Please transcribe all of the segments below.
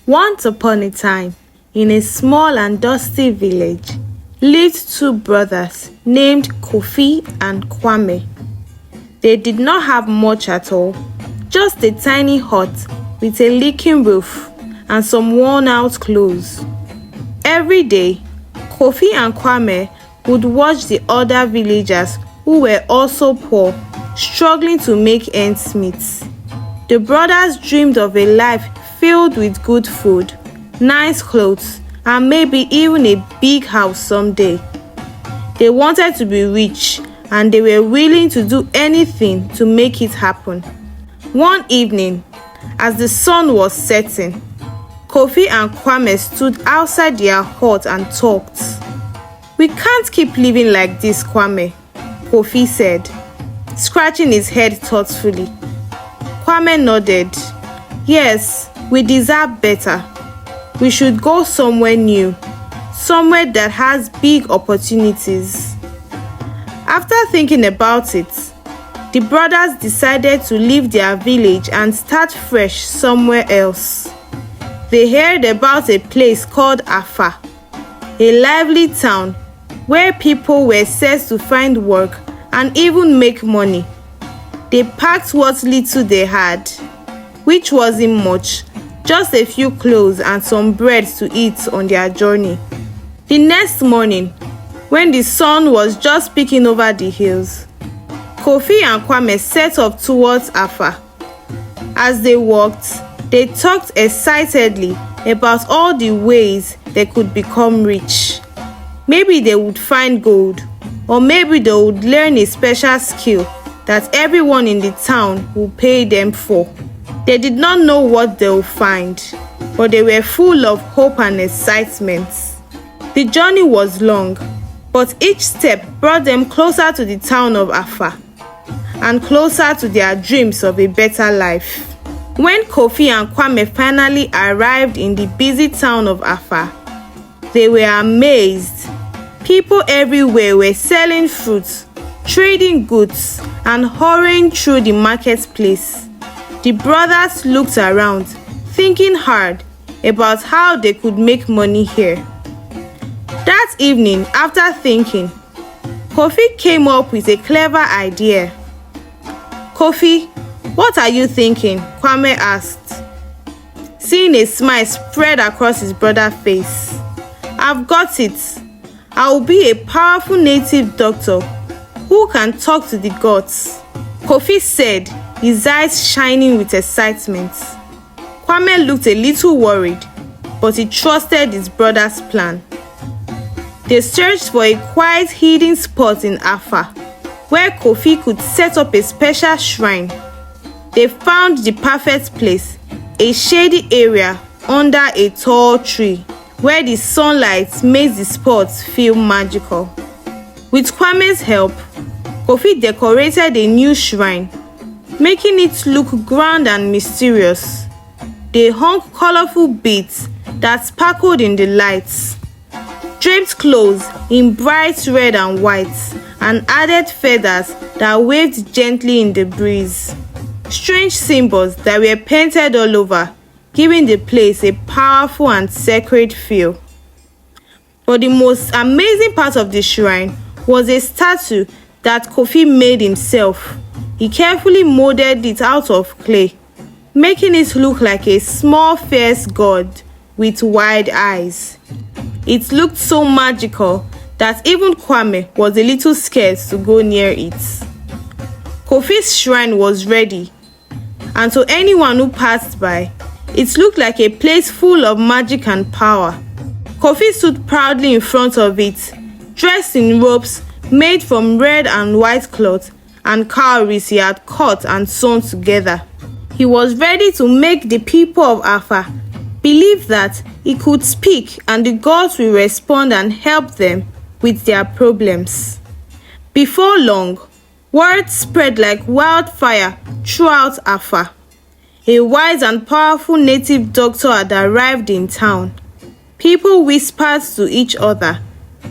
Once upon a time, in a small and dusty village, lived two brothers named Kofi and Kwame. They did not have much at all, just a tiny hut with a leaking roof and some worn-out clothes. Every day, Kofi and Kwame would watch the other villagers who were also poor, struggling to make ends meet. The brothers dreamed of a life filled with good food, nice clothes, and maybe even a big house someday. They wanted to be rich, and they were willing to do anything to make it happen. One evening, as the sun was setting, Kofi and Kwame stood outside their hut and talked. "We can't keep living like this, Kwame," Kofi said, scratching his head thoughtfully. Kwame nodded. "Yes, we deserve better. We should go somewhere new, somewhere that has big opportunities." After thinking about it, the brothers decided to leave their village and start fresh somewhere else. They heard about a place called Afa, a lively town where people were set to find work and even make money. They packed what little they had, which wasn't much, just a few clothes and some bread to eat on their journey. The next morning, when the sun was just peeking over the hills, Kofi and Kwame set off towards Afa. As they walked, they talked excitedly about all the ways they could become rich. Maybe they would find gold, or maybe they would learn a special skill that everyone in the town would pay them for. They did not know what they would find, but they were full of hope and excitement. The journey was long, but each step brought them closer to the town of Afa and closer to their dreams of a better life. When Kofi and Kwame finally arrived in the busy town of Afa, they were amazed. People everywhere were selling fruits, trading goods, and hurrying through the marketplace. The brothers looked around, thinking hard about how they could make money here. That evening, after thinking, Kofi came up with a clever idea. "Kofi, what are you thinking?" Kwame asked, seeing a smile spread across his brother's face. "I've got it. I will be a powerful native doctor who can talk to the gods," Kofi said, his eyes shining with excitement. Kwame looked a little worried, but he trusted his brother's plan. They searched for a quiet hidden spot in Afa, where Kofi could set up a special shrine. They found the perfect place, a shady area under a tall tree, where the sunlight made the spot feel magical. With Kwame's help, Kofi decorated a new shrine, making it look grand and mysterious. They hung colorful beads that sparkled in the lights, draped clothes in bright red and white, and added feathers that waved gently in the breeze. Strange symbols that were painted all over, giving the place a powerful and sacred feel. But the most amazing part of the shrine was a statue that Kofi made himself. He carefully molded it out of clay, making it look like a small fierce god with wide eyes. It looked so magical that even Kwame was a little scared to go near it. Kofi's shrine was ready, and to anyone who passed by, it looked like a place full of magic and power. Kofi stood proudly in front of it, dressed in robes made from red and white cloth and cowries he had cut and sewn together. He was ready to make the people of Afa believe that he could speak and the gods will respond and help them with their problems. Before long, word spread like wildfire throughout Afa. A wise and powerful native doctor had arrived in town. People whispered to each other,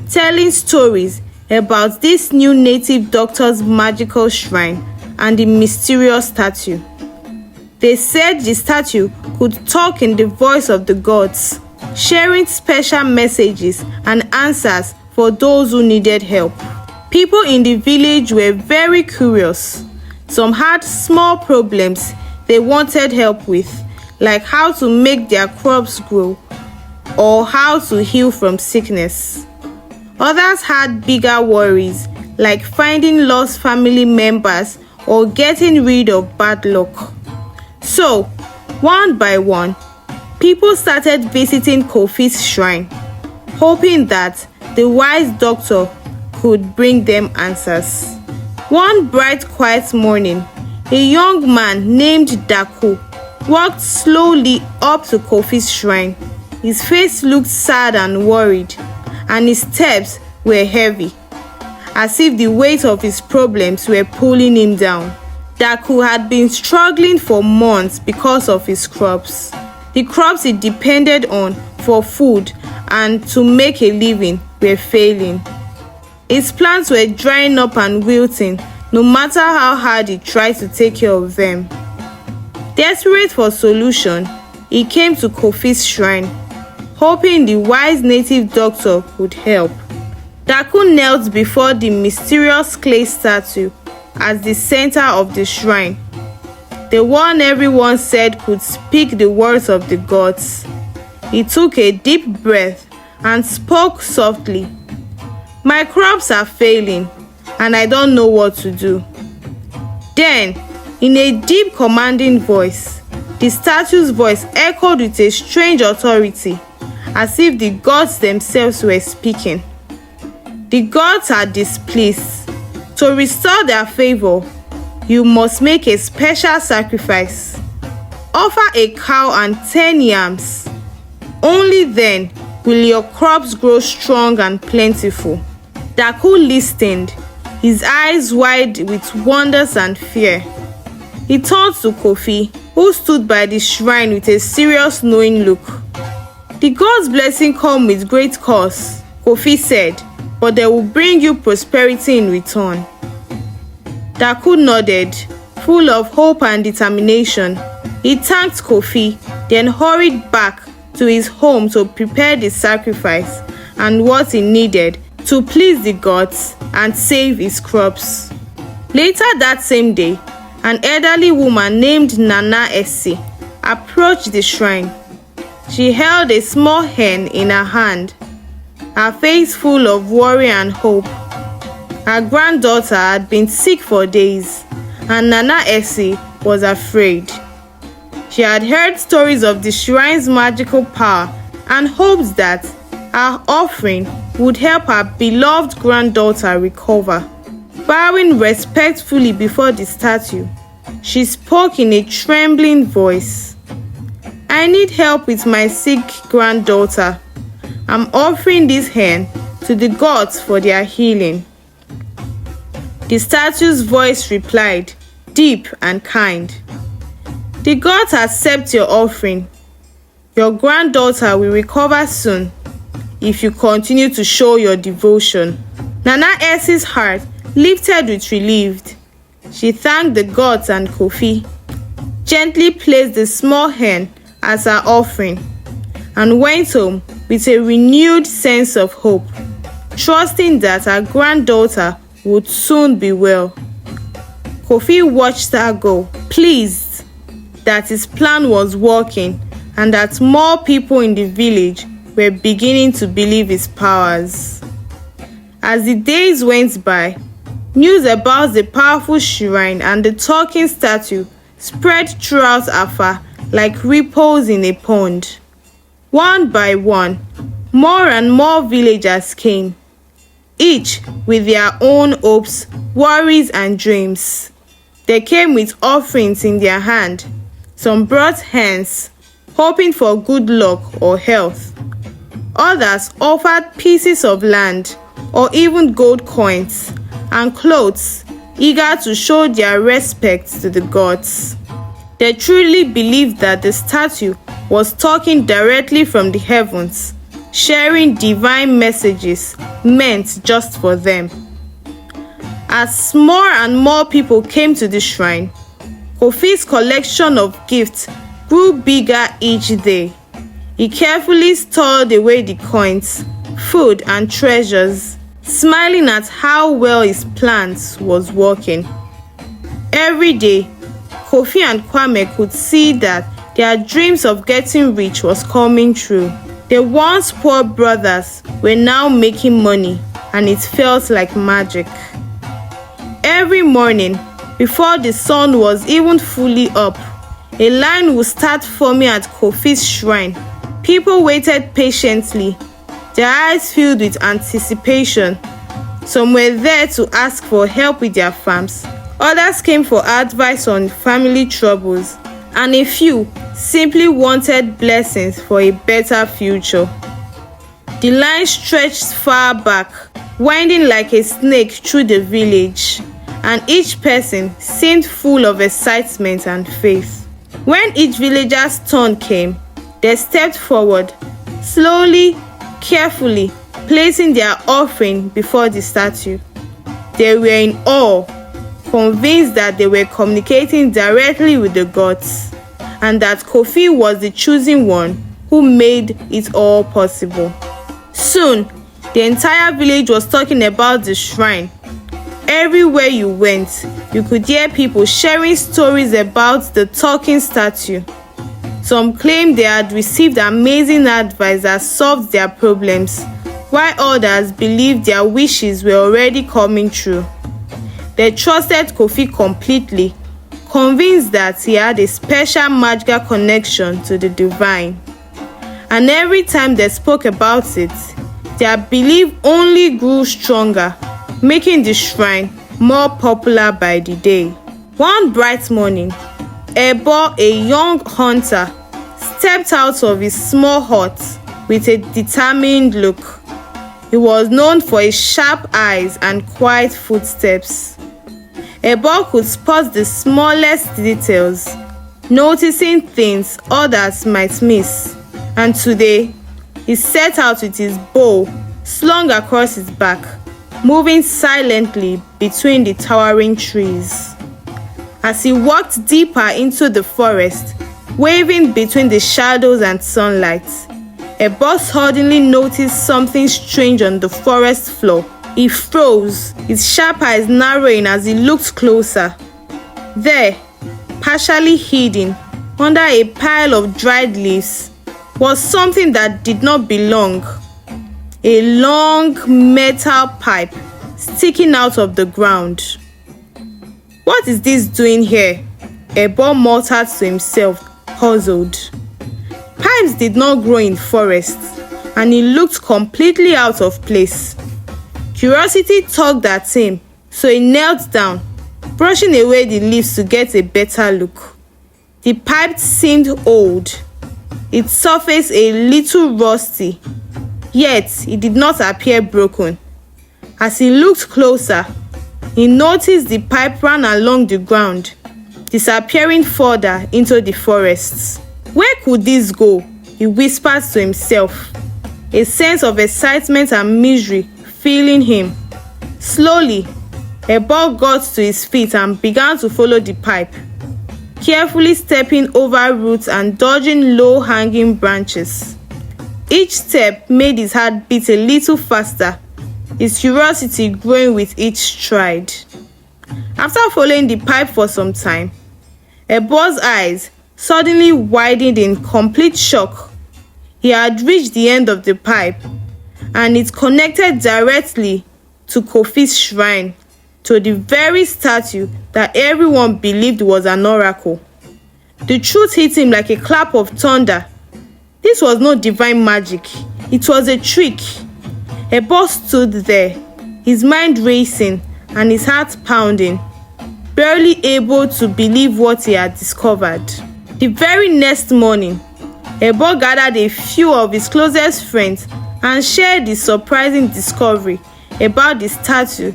telling stories about this new native doctor's magical shrine and the mysterious statue. They said the statue could talk in the voice of the gods, sharing special messages and answers for those who needed help. People in the village were very curious. Some had small problems they wanted help with, like how to make their crops grow or how to heal from sickness. Others had bigger worries, like finding lost family members or getting rid of bad luck. So, one by one, people started visiting Kofi's shrine, hoping that the wise doctor could bring them answers. One bright, quiet morning, a young man named Daku walked slowly up to Kofi's shrine. His face looked sad and worried, and his steps were heavy, as if the weight of his problems were pulling him down. Daku had been struggling for months because of his crops. The crops he depended on for food and to make a living were failing. His plants were drying up and wilting, no matter how hard he tried to take care of them. Desperate for solution, he came to Kofi's shrine, hoping the wise native doctor would help. Daku knelt before the mysterious clay statue at the center of the shrine, the one everyone said could speak the words of the gods. He took a deep breath and spoke softly. "My crops are failing, and I don't know what to do." Then, in a deep, commanding voice, the statue's voice echoed with a strange authority, as if the gods themselves were speaking. The gods are displeased. To restore their favor, you must make a special sacrifice. Offer a cow and 10 yams. Only then will your crops grow strong and plentiful. Daku listened, his eyes wide with wonders and fear. He turned to Kofi, who stood by the shrine with a serious, knowing look. "The God's blessing come with great cost," Kofi said, "but they will bring you prosperity in return." Daku nodded, full of hope and determination. He thanked Kofi, then hurried back to his home to prepare the sacrifice and what he needed to please the gods and save his crops. Later that same day, an elderly woman named Nana Essie approached the shrine. She held a small hen in her hand, her face full of worry and hope. Her granddaughter had been sick for days, and Nana Essie was afraid. She had heard stories of the shrine's magical power and hoped that her offering would help her beloved granddaughter recover. Bowing respectfully before the statue, she spoke in a trembling voice. "I need help with my sick granddaughter. I'm offering this hen to the gods for their healing." The statue's voice replied, deep and kind. "The gods accept your offering. Your granddaughter will recover soon if you continue to show your devotion." Nana Essie's heart lifted with relief. She thanked the gods and Kofi, gently placed the small hen as her offering, and went home with a renewed sense of hope, trusting that her granddaughter would soon be well. Kofi watched her go, pleased that his plan was working and that more people in the village were beginning to believe his powers. As the days went by, news about the powerful shrine and the talking statue spread throughout Afa like ripples in a pond. One by one, more and more villagers came, each with their own hopes, worries, and dreams. They came with offerings in their hand. Some brought hens, hoping for good luck or health. Others offered pieces of land or even gold coins and clothes, eager to show their respect to the gods. They truly believed that the statue was talking directly from the heavens, sharing divine messages meant just for them. As more and more people came to the shrine, Kofi's collection of gifts grew bigger each day. He carefully stored away the coins, food and treasures, smiling at how well his plans was working. Every day, Kofi and Kwame could see that their dreams of getting rich was coming true. The once poor brothers were now making money, and it felt like magic. Every morning, before the sun was even fully up, a line would start forming at Kofi's shrine. People waited patiently, their eyes filled with anticipation. Some were there to ask for help with their farms, others came for advice on family troubles, and a few simply wanted blessings for a better future. The line stretched far back, winding like a snake through the village, and each person seemed full of excitement and faith. When each villager's turn came, they stepped forward, slowly, carefully, placing their offering before the statue. They were in awe, convinced that they were communicating directly with the gods, and that Kofi was the chosen one who made it all possible. Soon, the entire village was talking about the shrine. Everywhere you went, you could hear people sharing stories about the talking statue. Some claimed they had received amazing advice that solved their problems, while others believed their wishes were already coming true. They trusted Kofi completely, convinced that he had a special magical connection to the divine. And every time they spoke about it, their belief only grew stronger, making the shrine more popular by the day. One bright morning, Elle, a young hunter, stepped out of his small hut with a determined look. He was known for his sharp eyes and quiet footsteps. Elle could spot the smallest details, noticing things others might miss. And today, he set out with his bow slung across his back, moving silently between the towering trees. As he walked deeper into the forest, waving between the shadows and sunlight, Elle suddenly noticed something strange on the forest floor. He froze, his sharp eyes narrowing as he looked closer. There, partially hidden under a pile of dried leaves, was something that did not belong. A long metal pipe sticking out of the ground. "What is this doing here?" Elle muttered to himself, puzzled. Pipes did not grow in forests, and he looked completely out of place. Curiosity tugged at him, so he knelt down, brushing away the leaves to get a better look. The pipe seemed old, its surface a little rusty, yet it did not appear broken. As he looked closer, he noticed the pipe ran along the ground, disappearing further into the forests. "Where could this go?" he whispered to himself, a sense of excitement and misery filling him. Slowly, Elle got to his feet and began to follow the pipe, carefully stepping over roots and dodging low-hanging branches. Each step made his heart beat a little faster, his curiosity growing with each stride. After following the pipe for some time, Elle's eyes suddenly widened in complete shock. He had reached the end of the pipe, and it connected directly to Kofi's shrine, to the very statue that everyone believed was an oracle. The truth hit him like a clap of thunder. This was no divine magic, it was a trick. Elle stood there, his mind racing and his heart pounding, barely able to believe what he had discovered. The very next morning, Elle gathered a few of his closest friends and shared the surprising discovery about the statue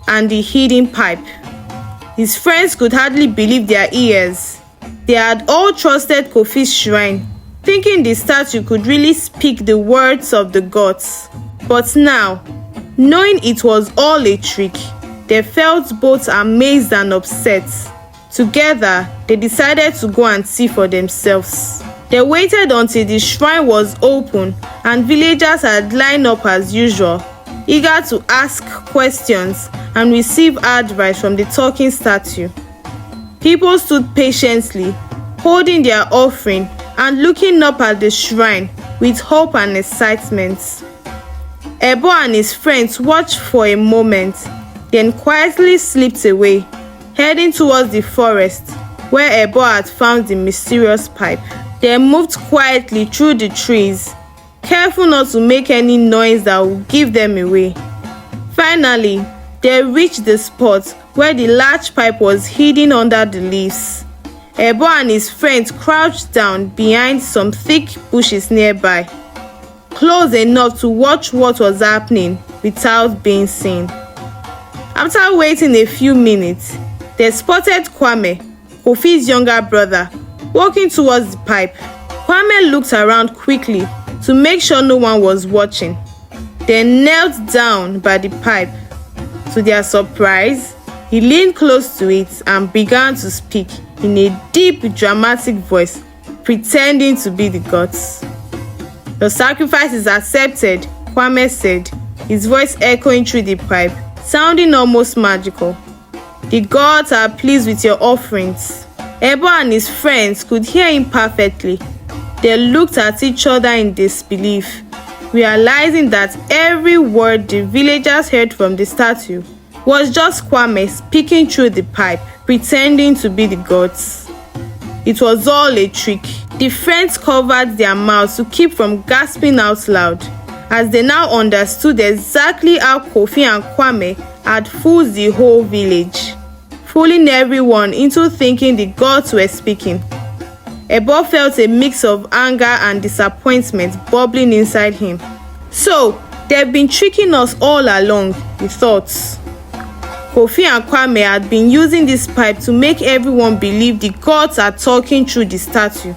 and the hidden pipe. His friends could hardly believe their ears. They had all trusted Kofi's shrine, thinking the statue could really speak the words of the gods. But now, knowing it was all a trick, they felt both amazed and upset. Together, they decided to go and see for themselves. They waited until the shrine was open and villagers had lined up as usual, eager to ask questions and receive advice from the talking statue. People stood patiently, holding their offering and looking up at the shrine with hope and excitement. Ebo and his friends watched for a moment, then quietly slipped away, heading towards the forest where Ebo had found the mysterious pipe. They moved quietly through the trees, careful not to make any noise that would give them away. Finally, they reached the spot where the large pipe was hidden under the leaves. Ebo and his friends crouched down behind some thick bushes nearby, close enough to watch what was happening without being seen. After waiting a few minutes, they spotted Kwame, Kofi's younger brother, walking towards the pipe. Kwame looked around quickly to make sure no one was watching, then knelt down by the pipe. To their surprise, he leaned close to it and began to speak in a deep, dramatic voice, pretending to be the gods. "The sacrifice is accepted," Kwame said, his voice echoing through the pipe, sounding almost magical. "The gods are pleased with your offerings." Ebo and his friends could hear him perfectly. They looked at each other in disbelief, realizing that every word the villagers heard from the statue was just Kwame speaking through the pipe, pretending to be the gods. It was all a trick. The friends covered their mouths to keep from gasping out loud, as they now understood exactly how Kofi and Kwame had fooled the whole village, fooling everyone into thinking the gods were speaking. Ebo felt a mix of anger and disappointment bubbling inside him. "So, they've been tricking us all along," he thought. Kofi and Kwame had been using this pipe to make everyone believe the gods are talking through the statue.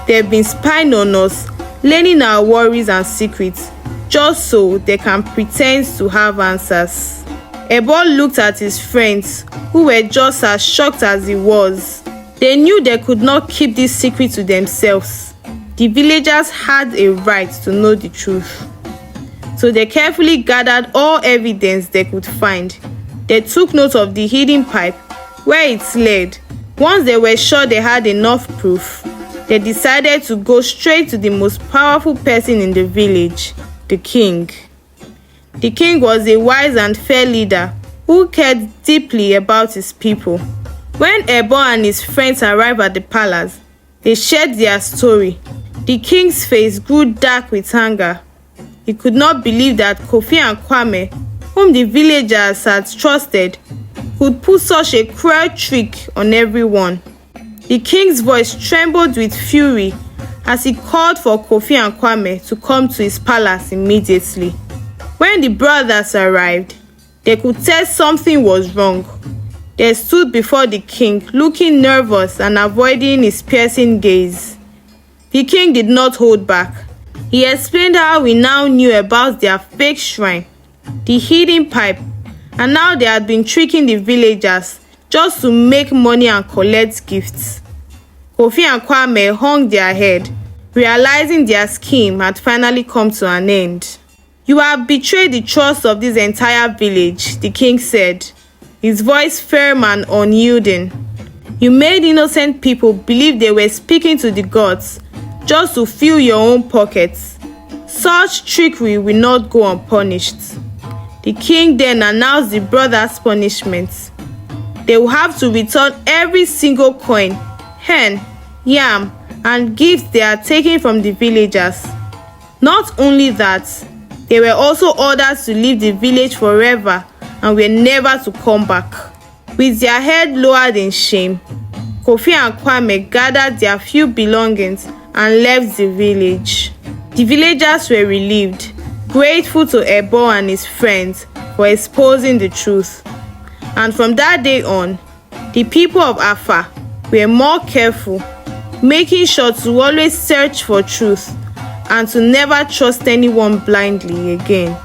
They've been spying on us, learning our worries and secrets, just so they can pretend to have answers. Ebo looked at his friends, who were just as shocked as he was. They knew they could not keep this secret to themselves. The villagers had a right to know the truth. So they carefully gathered all evidence they could find. They took note of the hidden pipe, where it led. Once they were sure they had enough proof, they decided to go straight to the most powerful person in the village, the king. The king was a wise and fair leader who cared deeply about his people. When Ebo and his friends arrived at the palace, they shared their story. The king's face grew dark with anger. He could not believe that Kofi and Kwame, whom the villagers had trusted, could put such a cruel trick on everyone. The king's voice trembled with fury as he called for Kofi and Kwame to come to his palace immediately. When the brothers arrived, they could tell something was wrong. They stood before the king, looking nervous and avoiding his piercing gaze. The king did not hold back. He explained how he now knew about their fake shrine, the hidden pipe, and how they had been tricking the villagers just to make money and collect gifts. Kofi and Kwame hung their head, realizing their scheme had finally come to an end. "You have betrayed the trust of this entire village," the king said, his voice firm and unyielding. "You made innocent people believe they were speaking to the gods just to fill your own pockets. Such trickery will not go unpunished." The king then announced the brothers' punishment. They will have to return every single coin, hen, yam, and gifts they are taking from the villagers. Not only that, they were also ordered to leave the village forever and were never to come back. With their head lowered in shame, Kofi and Kwame gathered their few belongings and left the village. The villagers were relieved, grateful to Ebo and his friends for exposing the truth. And from that day on, the people of Afa were more careful, making sure to always search for truth and to never trust anyone blindly again.